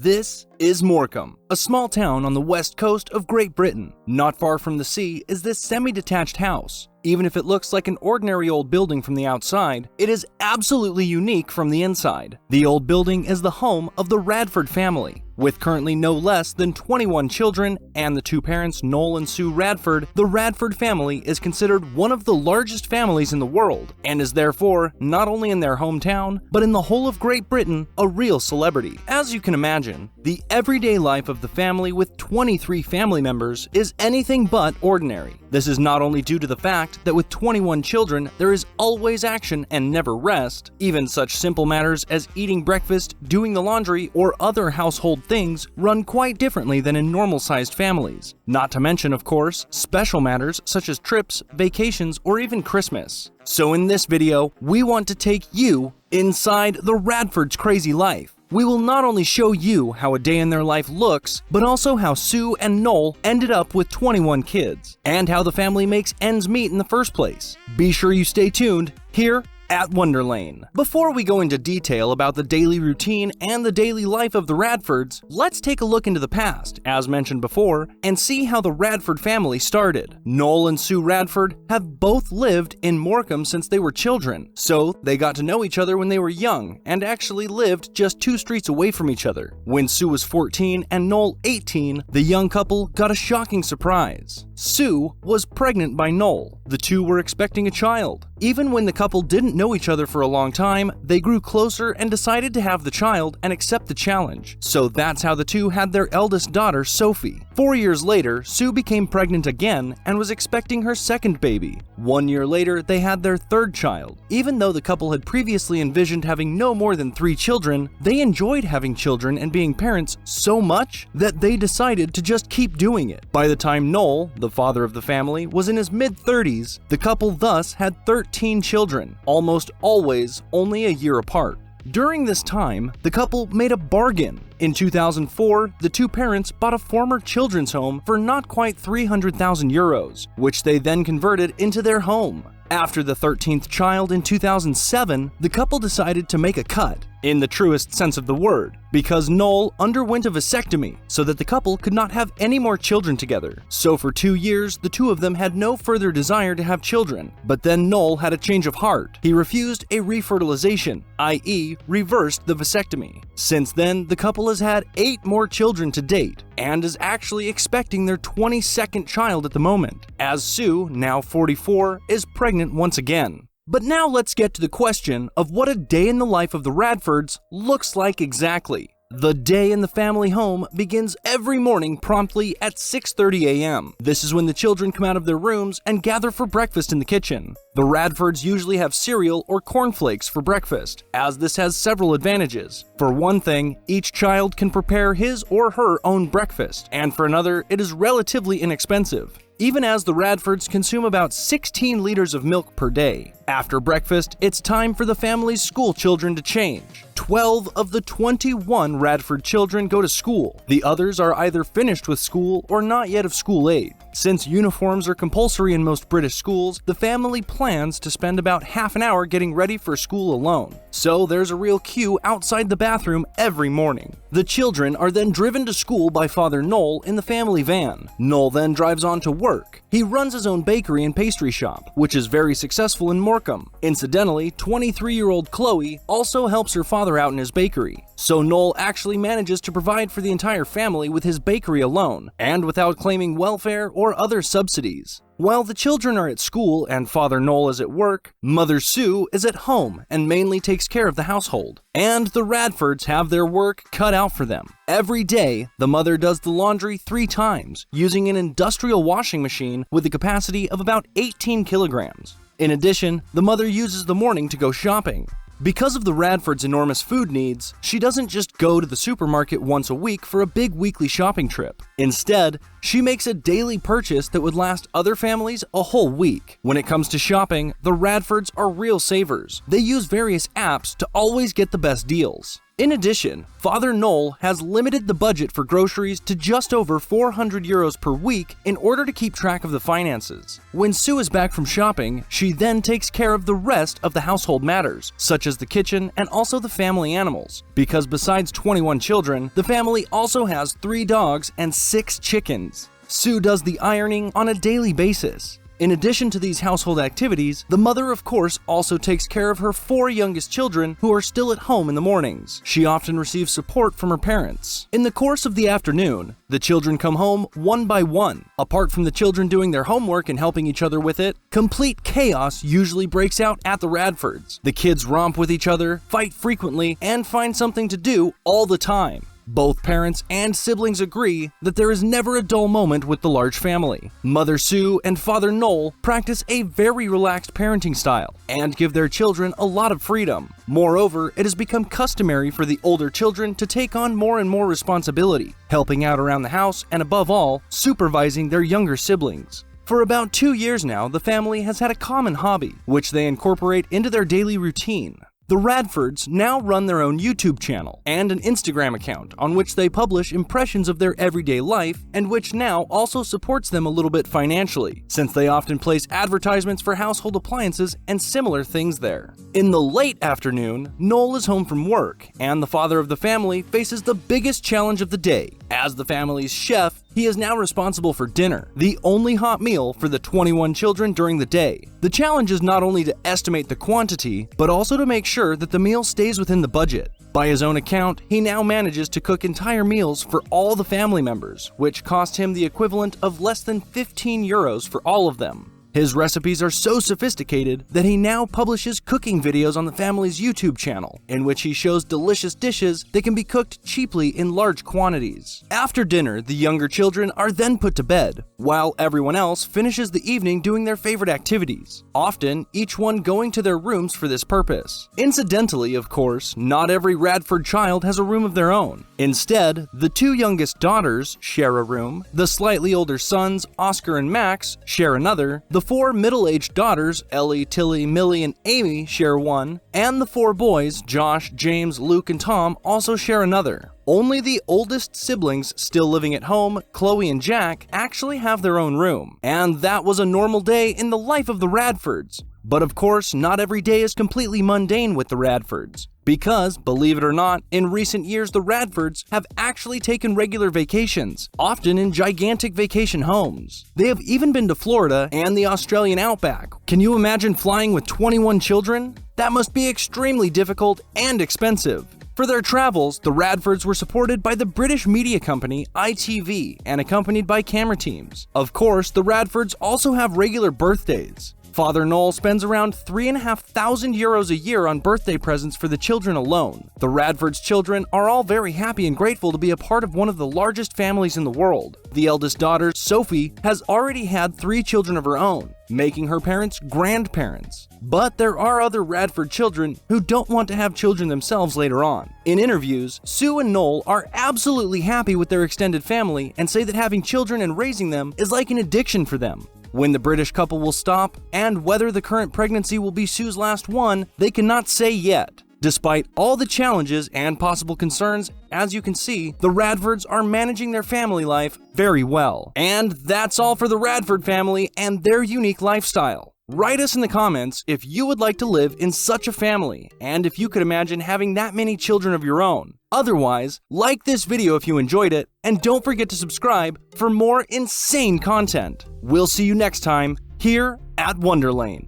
This is Morecambe, a small town on the west coast of Great Britain. Not far from the sea is this semi-detached house. Even if it looks like an ordinary old building from the outside, it is absolutely unique from the inside. The old building is the home of the Radford family. With currently no less than 21 children and the two parents Noel and Sue Radford, the Radford family is considered one of the largest families in the world and is therefore, not only in their hometown, but in the whole of Great Britain, a real celebrity. As you can imagine, the everyday life of the family with 23 family members is anything but ordinary. This is not only due to the fact that with 21 children, there is always action and never rest. Even such simple matters as eating breakfast, doing the laundry, or other household things run quite differently than in normal-sized families. Not to mention, of course, special matters such as trips, vacations, or even Christmas. So in this video, we want to take you inside the Radford's crazy life. We will not only show you how a day in their life looks, but also how Sue and Noel ended up with 21 kids, and how the family makes ends meet in the first place. Be sure you stay tuned here at Wonderlane. Before we go into detail about the daily routine and the daily life of the Radfords, let's take a look into the past, as mentioned before, and see how the Radford family started. Noel and Sue Radford have both lived in Morecambe since they were children, so they got to know each other when they were young and actually lived just 2 streets away from each other. When Sue was 14 and Noel 18, the young couple got a shocking surprise. Sue was pregnant by Noel. The two were expecting a child. Even when the couple didn't know each other for a long time, they grew closer and decided to have the child and accept the challenge. So that's how the two had their eldest daughter, Sophie. 4 years later, Sue became pregnant again and was expecting her second baby. 1 year later, they had their third child. Even though the couple had previously envisioned having no more than 3 children, they enjoyed having children and being parents so much that they decided to just keep doing it. By the time Noel, the father of the family, was in his mid-30s, the couple thus had 13 children, almost always only a year apart. During this time, the couple made a bargain. In 2004, the two parents bought a former children's home for not quite 300,000 euros, which they then converted into their home. After the 13th child in 2007, the couple decided to make a cut, in the truest sense of the word, because Noel underwent a vasectomy so that the couple could not have any more children together. So for 2 years, the two of them had no further desire to have children. But then Noel had a change of heart. He refused a refertilization, i.e. reversed the vasectomy. Since then, the couple has had 8 more children to date, and is actually expecting their 22nd child at the moment, as Sue, now 44, is pregnant once again. But now let's get to the question of what a day in the life of the Radfords looks like exactly. The day in the family home begins every morning promptly at 6:30 a.m. This is when the children come out of their rooms and gather for breakfast in the kitchen. The Radfords usually have cereal or cornflakes for breakfast, as this has several advantages. For one thing, each child can prepare his or her own breakfast, and for another, it is relatively inexpensive. Even as the Radfords consume about 16 liters of milk per day. After breakfast, it's time for the family's school children to change. 12 of the 21 Radford children go to school. The others are either finished with school or not yet of school age. Since uniforms are compulsory in most British schools, the family plans to spend about half an hour getting ready for school alone. So there's a real queue outside the bathroom every morning. The children are then driven to school by Father Noel in the family van. Noel then drives on to work. He runs his own bakery and pastry shop, which is very successful in Morecambe. Incidentally, 23-year-old Chloe also helps her father out in his bakery. So Noel actually manages to provide for the entire family with his bakery alone, and without claiming welfare or other subsidies. While the children are at school and Father Noel is at work, Mother Sue is at home and mainly takes care of the household. And the Radfords have their work cut out for them. Every day, the mother does the laundry 3 times, using an industrial washing machine with a capacity of about 18 kilograms. In addition, the mother uses the morning to go shopping. Because of the Radfords' enormous food needs, she doesn't just go to the supermarket once a week for a big weekly shopping trip. Instead, she makes a daily purchase that would last other families a whole week. When it comes to shopping, the Radfords are real savers. They use various apps to always get the best deals. In addition, Father Noel has limited the budget for groceries to just over 400 euros per week in order to keep track of the finances. When Sue is back from shopping, she then takes care of the rest of the household matters, such as the kitchen and also the family animals, because besides 21 children, the family also has 3 dogs and 6 chickens. Sue does the ironing on a daily basis. In addition to these household activities, the mother of course also takes care of her 4 youngest children who are still at home in the mornings. She often receives support from her parents. In the course of the afternoon, the children come home one by one. Apart from the children doing their homework and helping each other with it, complete chaos usually breaks out at the Radfords. The kids romp with each other, fight frequently, and find something to do all the time. Both parents and siblings agree that there is never a dull moment with the large family. Mother Sue and Father Noel practice a very relaxed parenting style and give their children a lot of freedom. Moreover, it has become customary for the older children to take on more and more responsibility, helping out around the house and above all, supervising their younger siblings. For about 2 years now, the family has had a common hobby, which they incorporate into their daily routine. The Radfords now run their own YouTube channel and an Instagram account on which they publish impressions of their everyday life and which now also supports them a little bit financially, since they often place advertisements for household appliances and similar things there. In the late afternoon, Noel is home from work and the father of the family faces the biggest challenge of the day. As the family's chef, he is now responsible for dinner, the only hot meal for the 21 children during the day. The challenge is not only to estimate the quantity, but also to make sure that the meal stays within the budget. By his own account, he now manages to cook entire meals for all the family members, which cost him the equivalent of less than 15 euros for all of them. His recipes are so sophisticated that he now publishes cooking videos on the family's YouTube channel, in which he shows delicious dishes that can be cooked cheaply in large quantities. After dinner, the younger children are then put to bed, while everyone else finishes the evening doing their favorite activities, often each one going to their rooms for this purpose. Incidentally, of course, not every Radford child has a room of their own. Instead, the 2 youngest daughters share a room, the slightly older sons, Oscar and Max, share another, the 4 middle-aged daughters, Ellie, Tilly, Millie, and Amy, share one, and the 4 boys, Josh, James, Luke, and Tom, also share another. Only the oldest siblings still living at home, Chloe and Jack, actually have their own room. And that was a normal day in the life of the Radfords. But of course, not every day is completely mundane with the Radfords. Because, believe it or not, in recent years the Radfords have actually taken regular vacations, often in gigantic vacation homes. They have even been to Florida and the Australian outback. Can you imagine flying with 21 children? That must be extremely difficult and expensive. For their travels, the Radfords were supported by the British media company ITV and accompanied by camera teams. Of course, the Radfords also have regular birthdays. Father Noel spends around 3,500 euros a year on birthday presents for the children alone. The Radfords' children are all very happy and grateful to be a part of one of the largest families in the world. The eldest daughter, Sophie, has already had 3 children of her own, making her parents grandparents. But there are other Radford children who don't want to have children themselves later on. In interviews, Sue and Noel are absolutely happy with their extended family and say that having children and raising them is like an addiction for them. When the British couple will stop, and whether the current pregnancy will be Sue's last one, they cannot say yet. Despite all the challenges and possible concerns, as you can see, the Radfords are managing their family life very well. And that's all for the Radford family and their unique lifestyle. Write us in the comments if you would like to live in such a family, and if you could imagine having that many children of your own. Otherwise, like this video if you enjoyed it, and don't forget to subscribe for more insane content. We'll see you next time here at Wonderlane.